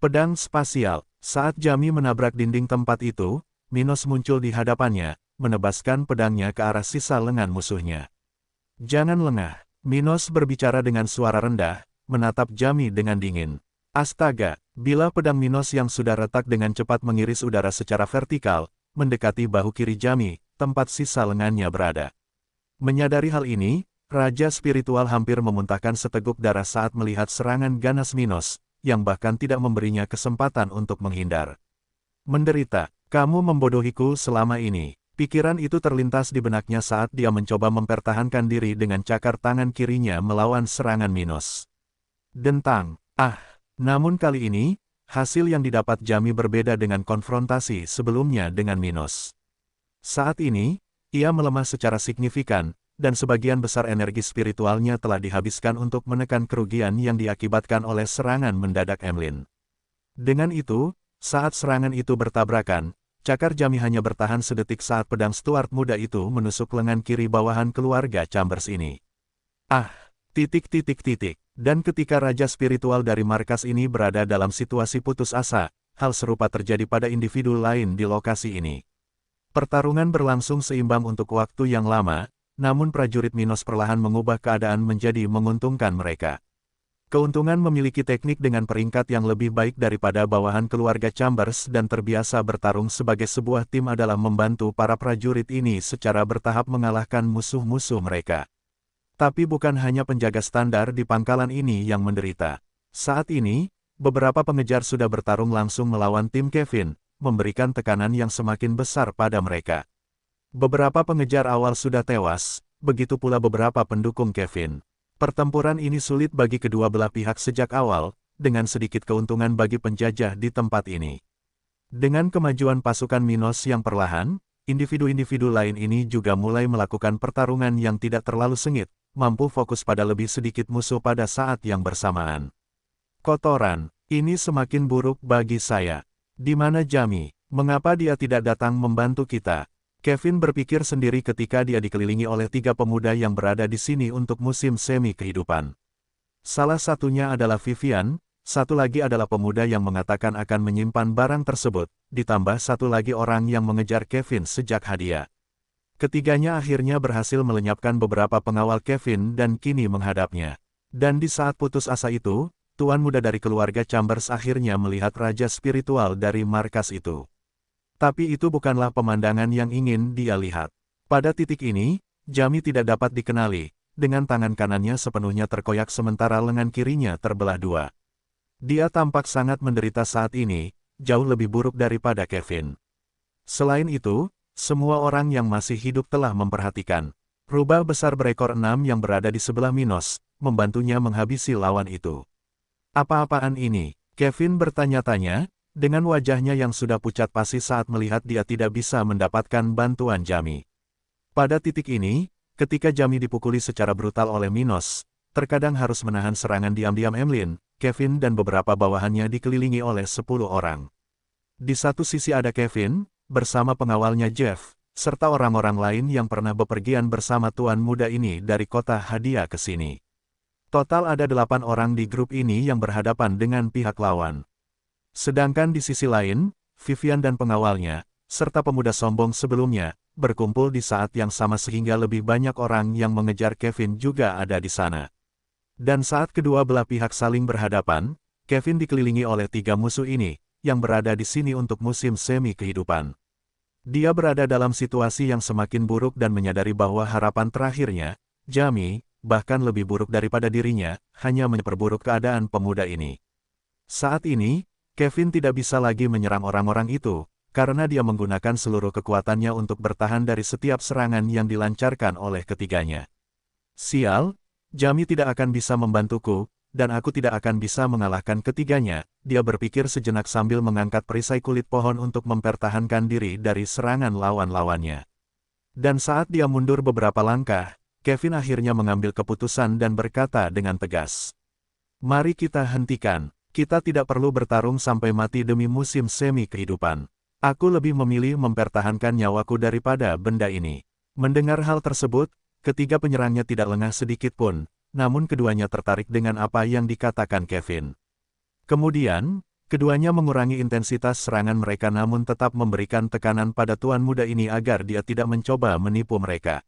Pedang spasial. Saat Jamie menabrak dinding tempat itu, Minos muncul di hadapannya, menebaskan pedangnya ke arah sisa lengan musuhnya. "Jangan lengah," Minos berbicara dengan suara rendah, menatap Jamie dengan dingin. Astaga, bila pedang Minos yang sudah retak dengan cepat mengiris udara secara vertikal, mendekati bahu kiri Jamie, tempat sisa lengannya berada. Menyadari hal ini, Raja Spiritual hampir memuntahkan seteguk darah saat melihat serangan ganas Minos, yang bahkan tidak memberinya kesempatan untuk menghindar. "Menderita, kamu membodohiku selama ini." Pikiran itu terlintas di benaknya saat dia mencoba mempertahankan diri dengan cakar tangan kirinya melawan serangan Minos. Dentang. Namun kali ini, hasil yang didapat Jamie berbeda dengan konfrontasi sebelumnya dengan Minos. Saat ini, ia melemah secara signifikan, dan sebagian besar energi spiritualnya telah dihabiskan untuk menekan kerugian yang diakibatkan oleh serangan mendadak Emlyn. Dengan itu, saat serangan itu bertabrakan, cakar Jamie hanya bertahan sedetik saat pedang Stuart muda itu menusuk lengan kiri bawahan keluarga Chambers ini. Dan ketika Raja Spiritual dari markas ini berada dalam situasi putus asa, hal serupa terjadi pada individu lain di lokasi ini. Pertarungan berlangsung seimbang untuk waktu yang lama, namun prajurit Minos perlahan mengubah keadaan menjadi menguntungkan mereka. Keuntungan memiliki teknik dengan peringkat yang lebih baik daripada bawahan keluarga Chambers dan terbiasa bertarung sebagai sebuah tim adalah membantu para prajurit ini secara bertahap mengalahkan musuh-musuh mereka. Tapi bukan hanya penjaga standar di pangkalan ini yang menderita. Saat ini, beberapa pengejar sudah bertarung langsung melawan tim Kevin, memberikan tekanan yang semakin besar pada mereka. Beberapa pengejar awal sudah tewas, begitu pula beberapa pendukung Kevin. Pertempuran ini sulit bagi kedua belah pihak sejak awal, dengan sedikit keuntungan bagi penjajah di tempat ini. Dengan kemajuan pasukan Minos yang perlahan, individu-individu lain ini juga mulai melakukan pertarungan yang tidak terlalu sengit, mampu fokus pada lebih sedikit musuh pada saat yang bersamaan. Kotoran, ini semakin buruk bagi saya. Di mana Jamie? Mengapa dia tidak datang membantu kita? Kevin berpikir sendiri ketika dia dikelilingi oleh 3 pemuda yang berada di sini untuk musim semi kehidupan. Salah satunya adalah Vivian, satu lagi adalah pemuda yang mengatakan akan menyimpan barang tersebut, ditambah satu lagi orang yang mengejar Kevin sejak hadiah. Ketiganya akhirnya berhasil melenyapkan beberapa pengawal Kevin dan kini menghadapnya. Dan di saat putus asa itu, tuan muda dari keluarga Chambers akhirnya melihat raja spiritual dari markas itu. Tapi itu bukanlah pemandangan yang ingin dia lihat. Pada titik ini, Jamie tidak dapat dikenali, dengan tangan kanannya sepenuhnya terkoyak sementara lengan kirinya terbelah 2. Dia tampak sangat menderita saat ini, jauh lebih buruk daripada Kevin. Selain itu, semua orang yang masih hidup telah memperhatikan. Rubah besar berekor 6 yang berada di sebelah Minos, membantunya menghabisi lawan itu. Apa-apaan ini? Kevin bertanya-tanya, dengan wajahnya yang sudah pucat pasi saat melihat dia tidak bisa mendapatkan bantuan Jamie. Pada titik ini, ketika Jamie dipukuli secara brutal oleh Minos, terkadang harus menahan serangan diam-diam Emlyn, Kevin dan beberapa bawahannya dikelilingi oleh 10 orang. Di satu sisi ada Kevin, bersama pengawalnya Jeff, serta orang-orang lain yang pernah bepergian bersama tuan muda ini dari kota hadiah ke sini. Total ada 8 orang di grup ini yang berhadapan dengan pihak lawan. Sedangkan di sisi lain, Vivian dan pengawalnya, serta pemuda sombong sebelumnya, berkumpul di saat yang sama sehingga lebih banyak orang yang mengejar Kevin juga ada di sana. Dan saat kedua belah pihak saling berhadapan, Kevin dikelilingi oleh 3 musuh ini, yang berada di sini untuk musim semi kehidupan. Dia berada dalam situasi yang semakin buruk dan menyadari bahwa harapan terakhirnya, Jamie, bahkan lebih buruk daripada dirinya, hanya memperburuk keadaan pemuda ini. Saat ini, Kevin tidak bisa lagi menyerang orang-orang itu, karena dia menggunakan seluruh kekuatannya untuk bertahan dari setiap serangan yang dilancarkan oleh ketiganya. Sial, Jamie tidak akan bisa membantuku, dan aku tidak akan bisa mengalahkan ketiganya, dia berpikir sejenak sambil mengangkat perisai kulit pohon untuk mempertahankan diri dari serangan lawan-lawannya. Dan saat dia mundur beberapa langkah, Kevin akhirnya mengambil keputusan dan berkata dengan tegas. Mari kita hentikan, kita tidak perlu bertarung sampai mati demi musim semi kehidupan. Aku lebih memilih mempertahankan nyawaku daripada benda ini. Mendengar hal tersebut, ketiga penyerangnya tidak lengah sedikit pun, namun keduanya tertarik dengan apa yang dikatakan Kevin. Kemudian, keduanya mengurangi intensitas serangan mereka namun tetap memberikan tekanan pada tuan muda ini agar dia tidak mencoba menipu mereka.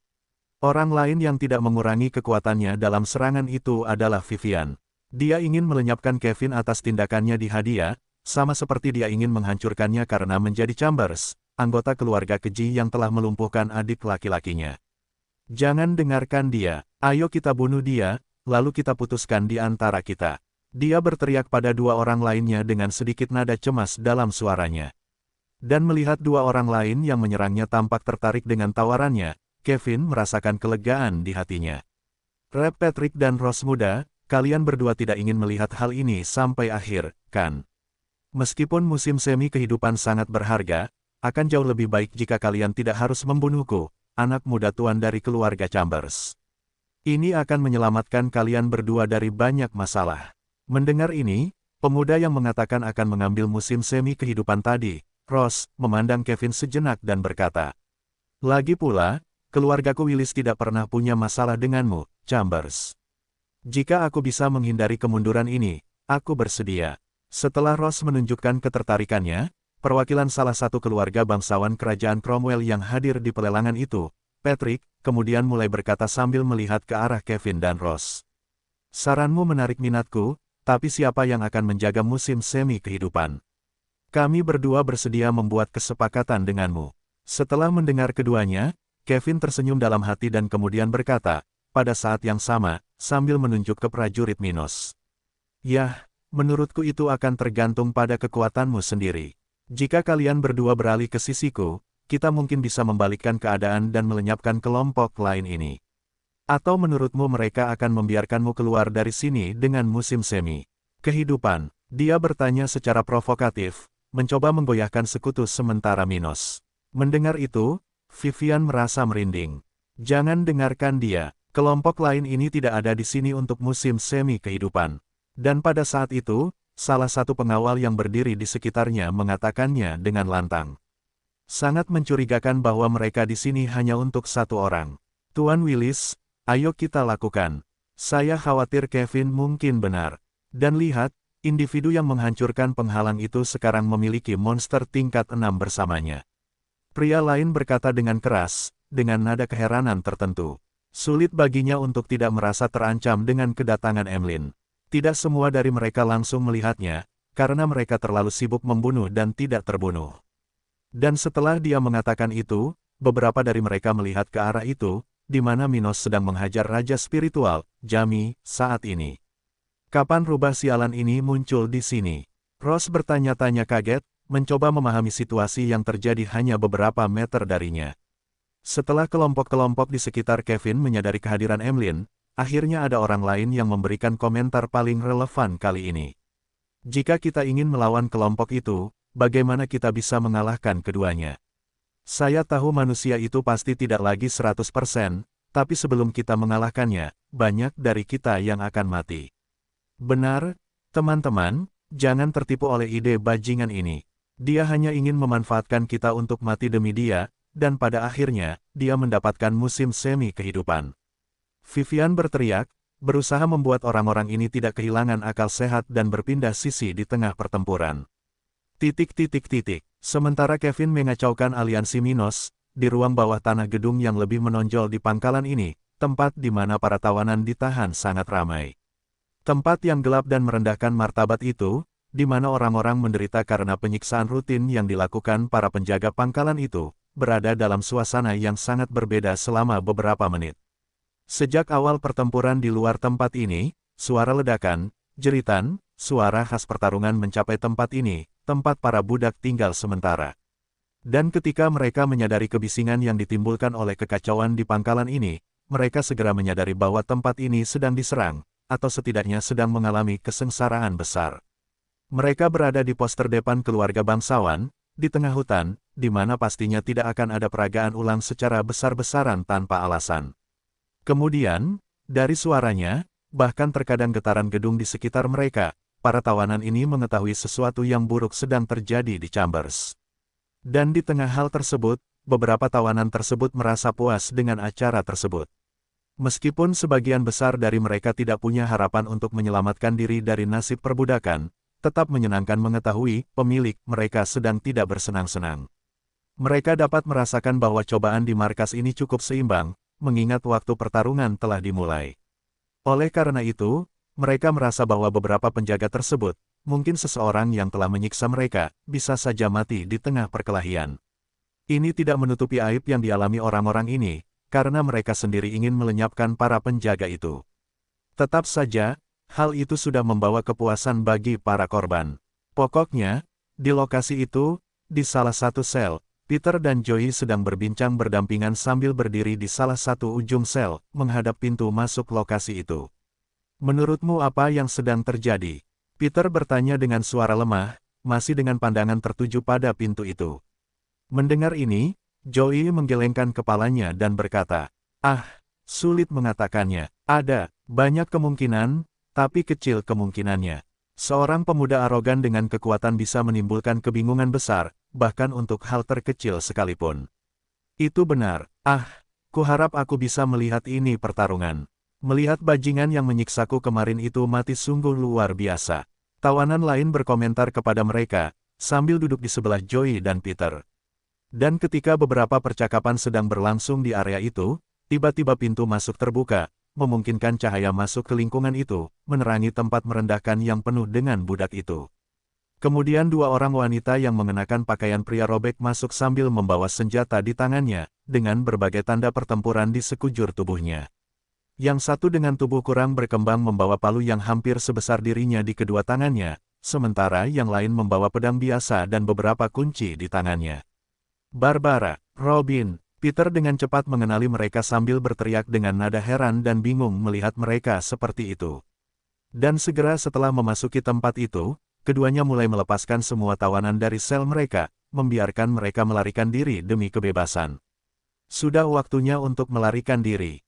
Orang lain yang tidak mengurangi kekuatannya dalam serangan itu adalah Vivian. Dia ingin melenyapkan Kevin atas tindakannya di hadiah, sama seperti dia ingin menghancurkannya karena menjadi Chambers, anggota keluarga keji yang telah melumpuhkan adik laki-lakinya. Jangan dengarkan dia, ayo kita bunuh dia, lalu kita putuskan di antara kita. Dia berteriak pada 2 orang lainnya dengan sedikit nada cemas dalam suaranya. Dan melihat 2 orang lain yang menyerangnya tampak tertarik dengan tawarannya, Kevin merasakan kelegaan di hatinya. Rep Patrick dan Ross muda, kalian berdua tidak ingin melihat hal ini sampai akhir, kan? Meskipun musim semi kehidupan sangat berharga, akan jauh lebih baik jika kalian tidak harus membunuhku, anak muda tuan dari keluarga Chambers. Ini akan menyelamatkan kalian berdua dari banyak masalah. Mendengar ini, pemuda yang mengatakan akan mengambil musim semi kehidupan tadi, Ross, memandang Kevin sejenak dan berkata, lagi pula, keluargaku Willis tidak pernah punya masalah denganmu, Chambers. Jika aku bisa menghindari kemunduran ini, aku bersedia. Setelah Ross menunjukkan ketertarikannya, perwakilan salah satu keluarga bangsawan kerajaan Cromwell yang hadir di pelelangan itu, Patrick, kemudian mulai berkata sambil melihat ke arah Kevin dan Ross. Saranmu menarik minatku, tapi siapa yang akan menjaga musim semi kehidupan? Kami berdua bersedia membuat kesepakatan denganmu. Setelah mendengar keduanya, Kevin tersenyum dalam hati dan kemudian berkata, pada saat yang sama, sambil menunjuk ke prajurit Minos. Yah, menurutku itu akan tergantung pada kekuatanmu sendiri. Jika kalian berdua beralih ke sisiku, kita mungkin bisa membalikkan keadaan dan melenyapkan kelompok lain ini. Atau menurutmu mereka akan membiarkanmu keluar dari sini dengan musim semi kehidupan? Dia bertanya secara provokatif, mencoba menggoyahkan sekutu sementara Minos. Mendengar itu, Vivian merasa merinding. Jangan dengarkan dia, kelompok lain ini tidak ada di sini untuk musim semi kehidupan. Dan pada saat itu, salah satu pengawal yang berdiri di sekitarnya mengatakannya dengan lantang. Sangat mencurigakan bahwa mereka di sini hanya untuk 1 orang. Tuan Willis, ayo kita lakukan. Saya khawatir Kevin mungkin benar. Dan lihat, individu yang menghancurkan penghalang itu sekarang memiliki monster tingkat 6 bersamanya. Pria lain berkata dengan keras, dengan nada keheranan tertentu. Sulit baginya untuk tidak merasa terancam dengan kedatangan Emlyn. Tidak semua dari mereka langsung melihatnya, karena mereka terlalu sibuk membunuh dan tidak terbunuh. Dan setelah dia mengatakan itu, beberapa dari mereka melihat ke arah itu, di mana Minos sedang menghajar Raja Spiritual, Jamie, saat ini. Kapan rubah sialan ini muncul di sini? Ross bertanya-tanya kaget, mencoba memahami situasi yang terjadi hanya beberapa meter darinya. Setelah kelompok-kelompok di sekitar Kevin menyadari kehadiran Emlyn, akhirnya ada orang lain yang memberikan komentar paling relevan kali ini. Jika kita ingin melawan kelompok itu, bagaimana kita bisa mengalahkan keduanya? Saya tahu manusia itu pasti tidak lagi 100%, tapi sebelum kita mengalahkannya, banyak dari kita yang akan mati. Benar, teman-teman, jangan tertipu oleh ide bajingan ini. Dia hanya ingin memanfaatkan kita untuk mati demi dia, dan pada akhirnya, dia mendapatkan musim semi kehidupan. Vivian berteriak, berusaha membuat orang-orang ini tidak kehilangan akal sehat dan berpindah sisi di tengah pertempuran. Sementara Kevin mengacaukan aliansi Minos, di ruang bawah tanah gedung yang lebih menonjol di pangkalan ini, tempat di mana para tawanan ditahan sangat ramai. Tempat yang gelap dan merendahkan martabat itu, di mana orang-orang menderita karena penyiksaan rutin yang dilakukan para penjaga pangkalan itu, berada dalam suasana yang sangat berbeda selama beberapa menit. Sejak awal pertempuran di luar tempat ini, suara ledakan, jeritan, suara khas pertarungan mencapai tempat ini, tempat para budak tinggal sementara. Dan ketika mereka menyadari kebisingan yang ditimbulkan oleh kekacauan di pangkalan ini, mereka segera menyadari bahwa tempat ini sedang diserang, atau setidaknya sedang mengalami kesengsaraan besar. Mereka berada di pos terdepan keluarga bangsawan, di tengah hutan, di mana pastinya tidak akan ada peragaan ulang secara besar-besaran tanpa alasan. Kemudian, dari suaranya, bahkan terkadang getaran gedung di sekitar mereka, para tawanan ini mengetahui sesuatu yang buruk sedang terjadi di Chambers. Dan di tengah hal tersebut, beberapa tawanan tersebut merasa puas dengan acara tersebut. Meskipun sebagian besar dari mereka tidak punya harapan untuk menyelamatkan diri dari nasib perbudakan, tetap menyenangkan mengetahui pemilik mereka sedang tidak bersenang-senang. Mereka dapat merasakan bahwa cobaan di markas ini cukup seimbang, mengingat waktu pertarungan telah dimulai. Oleh karena itu, mereka merasa bahwa beberapa penjaga tersebut, mungkin seseorang yang telah menyiksa mereka, bisa saja mati di tengah perkelahian. Ini tidak menutupi aib yang dialami orang-orang ini, karena mereka sendiri ingin melenyapkan para penjaga itu. Tetap saja, hal itu sudah membawa kepuasan bagi para korban. Pokoknya, di lokasi itu, di salah satu sel, Peter dan Joey sedang berbincang berdampingan sambil berdiri di salah satu ujung sel, menghadap pintu masuk lokasi itu. Menurutmu apa yang sedang terjadi? Peter bertanya dengan suara lemah, masih dengan pandangan tertuju pada pintu itu. Mendengar ini, Joey menggelengkan kepalanya dan berkata, sulit mengatakannya. Ada banyak kemungkinan, tapi kecil kemungkinannya. Seorang pemuda arogan dengan kekuatan bisa menimbulkan kebingungan besar, bahkan untuk hal terkecil sekalipun. Itu benar. Kuharap aku bisa melihat ini pertarungan. Melihat bajingan yang menyiksaku kemarin itu mati sungguh luar biasa. Tawanan lain berkomentar kepada mereka, sambil duduk di sebelah Joey dan Peter. Dan ketika beberapa percakapan sedang berlangsung di area itu, tiba-tiba pintu masuk terbuka, memungkinkan cahaya masuk ke lingkungan itu, menerangi tempat merendahkan yang penuh dengan budak itu. Kemudian dua orang wanita yang mengenakan pakaian pria robek masuk sambil membawa senjata di tangannya, dengan berbagai tanda pertempuran di sekujur tubuhnya. Yang satu dengan tubuh kurang berkembang membawa palu yang hampir sebesar dirinya di kedua tangannya, sementara yang lain membawa pedang biasa dan beberapa kunci di tangannya. Barbara, Robin, Peter dengan cepat mengenali mereka sambil berteriak dengan nada heran dan bingung melihat mereka seperti itu. Dan segera setelah memasuki tempat itu, keduanya mulai melepaskan semua tawanan dari sel mereka, membiarkan mereka melarikan diri demi kebebasan. Sudah waktunya untuk melarikan diri.